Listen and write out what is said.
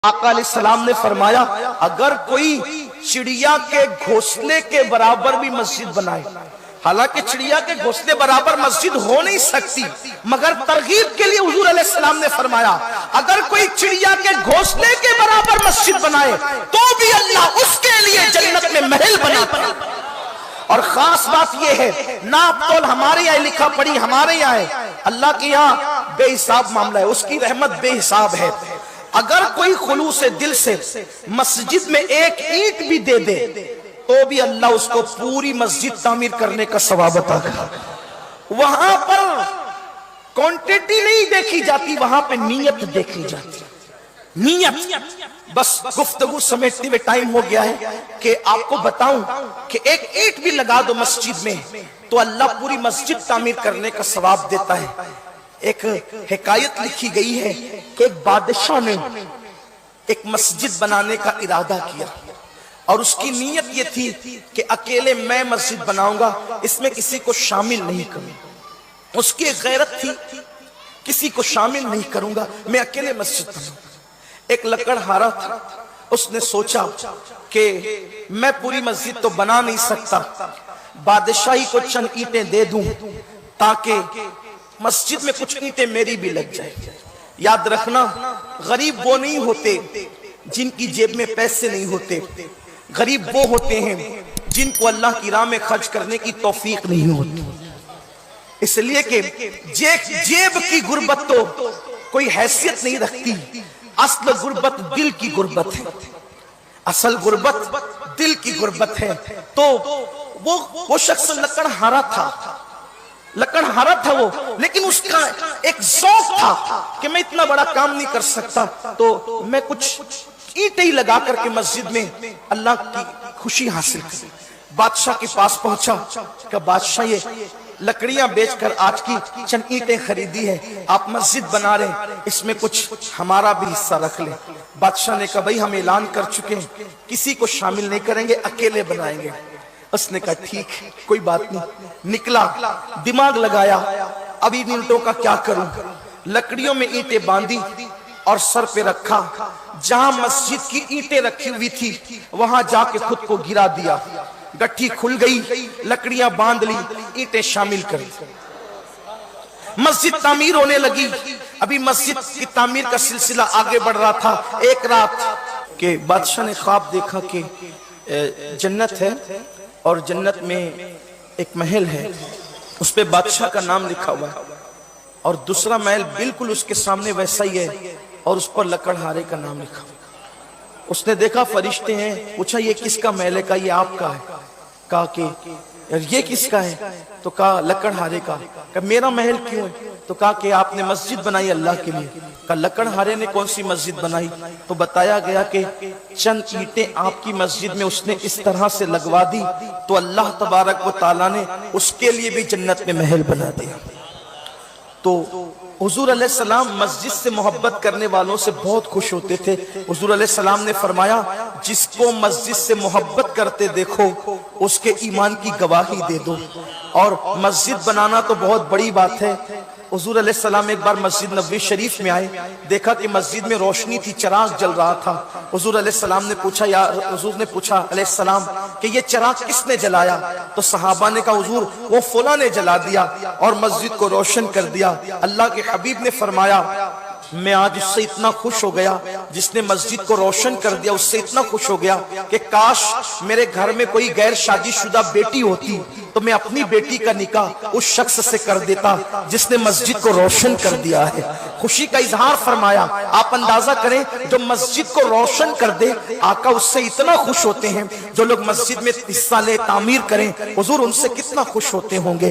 آقا علیہ السلام نے فرمایا اگر کوئی چڑیا کے گھونسلے کے برابر بھی مسجد بنائے، حالانکہ چڑیا کے گھونسلے برابر مسجد ہو نہیں سکتی، مگر ترغیب کے لیے حضور علیہ السلام نے فرمایا اگر کوئی چڑیا کے گھونسلے کے برابر مسجد بنائے تو بھی اللہ اس کے لیے جنت میں محل بناتا ہے۔ اور خاص بات یہ ہے، ناپ تول ہمارے یہاں لکھا پڑھی ہمارے یہاں ہے، اللہ کے یہاں بے حساب معاملہ ہے، اس کی رحمت بے حساب ہے۔ اگر کوئی خلوص دل سے مسجد میں ایک اینٹ بھی دے دے تو بھی اللہ اس کو پوری مسجد تعمیر کرنے کا ثواب عطا کرے۔ وہاں پر کوانٹٹی نہیں دیکھی جاتی، وہاں پہ نیت دیکھی جاتی، نیت۔ بس گفتگو سمیٹتے ہوئے ٹائم ہو گیا ہے کہ آپ کو بتاؤں کہ ایک اینٹ بھی لگا دو مسجد میں تو اللہ پوری مسجد تعمیر کرنے کا ثواب دیتا ہے۔ ایک حکایت لکھی گئی ہے کہ ایک بادشاہ نے ایک مسجد بنانے کا ارادہ کیا اور اس کی نیت یہ تھی کہ اکیلے میں مسجد بناؤں گا، اس میں کسی کو شامل نہیں کروں گا۔ اس کی ایک غیرت تھی، کسی کو شامل نہیں کروں گا، میں اکیلے مسجد بناؤں گا۔ ایک لکڑہارا تھا، اس نے سوچا کہ میں پوری مسجد تو بنا نہیں سکتا، بادشاہی کو چند اینٹیں دے دوں تاکہ مسجد میں کچھ اینٹیں میری بھی لگ جائے۔ یاد رکھنا، غریب وہ نہیں ہوتے جن کی جیب میں پیسے نہیں ہوتے، غریب وہ ہوتے ہیں جن کو اللہ کی راہ میں خرچ کرنے کی توفیق نہیں ہوتی۔ اس لیے کہ جیب کی غربت تو کوئی حیثیت نہیں رکھتی، اصل غربت دل کی غربت ہے، اصل غربت دل کی غربت ہے۔ تو وہ شخص لکڑہارا تھا، لکڑہارا تھا وہ، لیکن اس کا ایک ذوق تھا کہ میں اتنا بڑا کام نہیں کر سکتا تو میں کچھ اینٹیں ہی لگا کر کے مسجد میں اللہ کی خوشی حاصل کروں۔ بادشاہ کے پاس پہنچا کہ بادشاہ یہ لکڑیاں بیچ کر آج کی چند اینٹیں خریدی ہے، آپ مسجد بنا رہے ہیں، اس میں کچھ ہمارا بھی حصہ رکھ لیں۔ بادشاہ نے کہا بھائی ہم اعلان کر چکے ہیں، کسی کو شامل نہیں کریں گے، اکیلے بنائیں گے۔ اس نے کہا ٹھیک کوئی بات نہیں۔ نکلا، دماغ لگایا اب ان اینٹوں کا کیا کروں، لکڑیوں میں اینٹیں باندھی اور سر پہ رکھا، جہاں مسجد کی اینٹیں رکھی ہوئی تھی وہاں جا کے خود کو گرا دیا، گٹھی کھل گئی، لکڑیاں باندھ لی، اینٹیں شامل کر دی، مسجد تعمیر ہونے لگی۔ ابھی مسجد کی تعمیر کا سلسلہ آگے بڑھ رہا تھا۔ ایک رات کہ بادشاہ نے خواب دیکھا کہ جنت ہے اور جنت میں ایک محل ہے، اس پہ بادشاہ کا نام لکھا ہوا ہے، اور دوسرا محل بالکل اس کے سامنے ویسا ہی ہے اور اس پر لکڑہارے کا نام لکھا ہوا ہے۔ اس نے دیکھا فرشتے ہیں، پوچھا یہ کس کا محل ہے؟ کہا یہ آپ کا ہے۔ کہا کہ یہ کس کا ہے؟ تو کہا لکڑہارے کا۔ کہا میرا محل کیوں ہے؟ تو کہا کہ آپ نے مسجد بنائی اللہ کے لیے۔ کہا لکڑہارے نے کون سی مسجد بنائی؟ تو بتایا گیا کہ چند اینٹیں آپ کی مسجد میں اس نے اس طرح سے لگوا دی تو اللہ تبارک و تعالیٰ نے اس کے لیے بھی جنت میں محل بنا دیا۔ تو حضور علیہ السلام مسجد سے محبت کرنے والوں سے بہت خوش ہوتے تھے۔ حضور علیہ السلام نے فرمایا جس کو مسجد سے محبت کرتے دیکھو اس کے ایمان کی گواہی دے دو۔ اور مسجد بنانا تو بہت بڑی بات ہے۔ حضور علیہ السلام ایک بار مسجد نبوی شریف میں آئے، دیکھا کہ مسجد میں روشنی تھی، چراغ جل رہا تھا۔ حضور علیہ السلام نے پوچھا حضور نے پوچھا علیہ السلام کہ یہ چراغ کس نے جلایا؟ تو صحابہ نے کہا حضور وہ فلاں نے جلا دیا اور مسجد کو روشن کر دیا۔ اللہ کے حبیب نے فرمایا میں آج اس سے اتنا خوش ہو گیا جس نے مسجد کو روشن کر دیا، اس سے اتنا خوش ہو گیا کہ کاش میرے گھر میں کوئی غیر شادی شدہ بیٹی ہوتی تو میں اپنی بیٹی کا نکاح اس شخص سے کر دیتا جس نے مسجد کو روشن کر دیا ہے۔ خوشی کا اظہار فرمایا۔ آپ اندازہ کریں جو مسجد کو روشن کر دے آقا اس سے اتنا خوش ہوتے ہیں، جو لوگ مسجد میں حصہ لے تعمیر کریں حضور ان سے کتنا خوش ہوتے ہوں گے۔